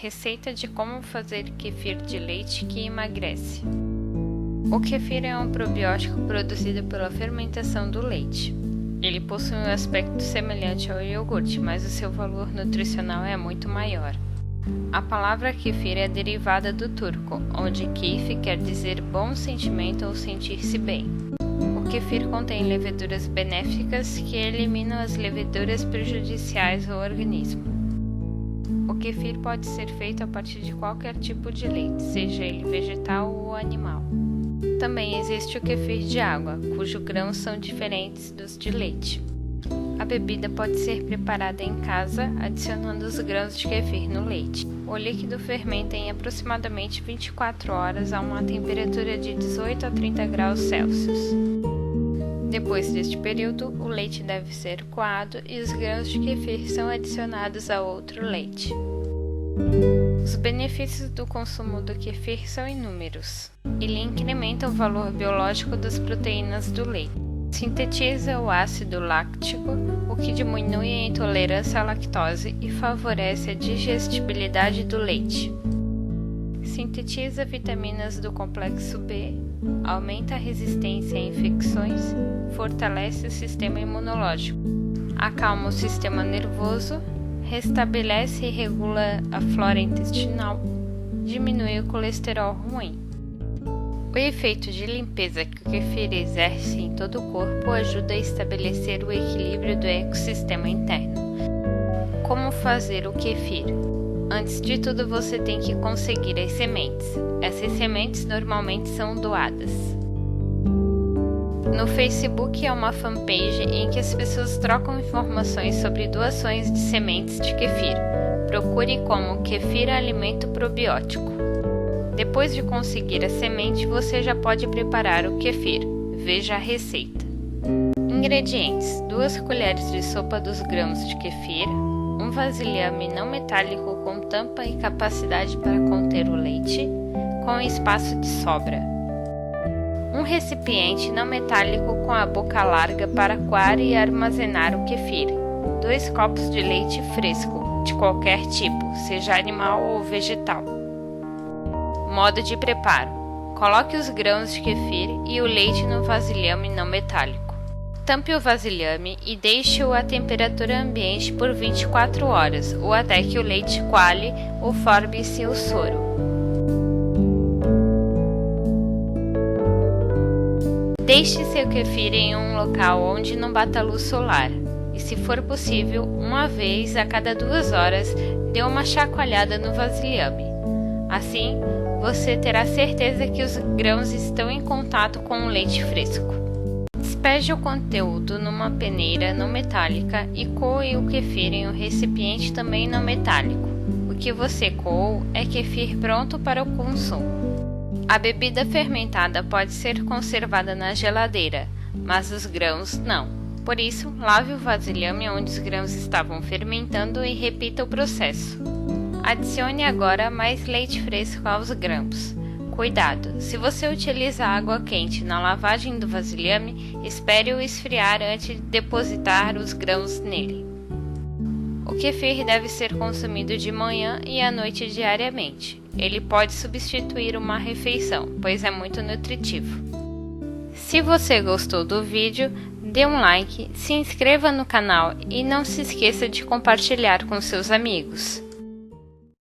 Receita de como fazer kefir de leite que emagrece. O kefir é um probiótico produzido pela fermentação do leite. Ele possui um aspecto semelhante ao iogurte, mas o seu valor nutricional é muito maior. A palavra kefir é derivada do turco, onde keyf quer dizer bom sentimento ou sentir-se bem. O kefir contém leveduras benéficas que eliminam as leveduras prejudiciais ao organismo. O kefir pode ser feito a partir de qualquer tipo de leite, seja ele vegetal ou animal. Também existe o kefir de água, cujos grãos são diferentes dos de leite. A bebida pode ser preparada em casa, adicionando os grãos de kefir no leite. O líquido fermenta em aproximadamente 24 horas a uma temperatura de 18 a 30 graus Celsius. Depois deste período, o leite deve ser coado e os grãos de kefir são adicionados a outro leite. Os benefícios do consumo do kefir são inúmeros. Ele incrementa o valor biológico das proteínas do leite. Sintetiza o ácido láctico, o que diminui a intolerância à lactose e favorece a digestibilidade do leite. Sintetiza vitaminas do complexo B, aumenta a resistência a infecções, fortalece o sistema imunológico, acalma o sistema nervoso, restabelece e regula a flora intestinal, diminui o colesterol ruim. O efeito de limpeza que o kefir exerce em todo o corpo ajuda a estabelecer o equilíbrio do ecossistema interno. Como fazer o kefir? Antes de tudo, você tem que conseguir as sementes. Essas sementes normalmente são doadas. No Facebook é uma fanpage em que as pessoas trocam informações sobre doações de sementes de kefir. Procure como kefir alimento probiótico. Depois de conseguir a semente, você já pode preparar o kefir. Veja a receita. Ingredientes: 2 colheres de sopa dos grãos de kefir, um vasilhame não metálico com tampa e capacidade para conter o leite, com espaço de sobra. Um recipiente não metálico com a boca larga para coar e armazenar o kefir. 2 copos de leite fresco, de qualquer tipo, seja animal ou vegetal. Modo de preparo: coloque os grãos de kefir e o leite no vasilhame não metálico. Tampe o vasilhame e deixe-o à temperatura ambiente por 24 horas ou até que o leite coale ou forme-se o soro. Deixe seu kefir em um local onde não bata luz solar e, se for possível, uma vez a cada 2 horas, dê uma chacoalhada no vasilhame. Assim, você terá certeza que os grãos estão em contato com o leite fresco. Despeje o conteúdo numa peneira não metálica e coe o kefir em um recipiente também não metálico. O que você coou é kefir pronto para o consumo. A bebida fermentada pode ser conservada na geladeira, mas os grãos não. Por isso, lave o vasilhame onde os grãos estavam fermentando e repita o processo. Adicione agora mais leite fresco aos grãos. Cuidado! Se você utiliza água quente na lavagem do vasilhame, espere-o esfriar antes de depositar os grãos nele. O kefir deve ser consumido de manhã e à noite diariamente. Ele pode substituir uma refeição, pois é muito nutritivo. Se você gostou do vídeo, dê um like, se inscreva no canal e não se esqueça de compartilhar com seus amigos.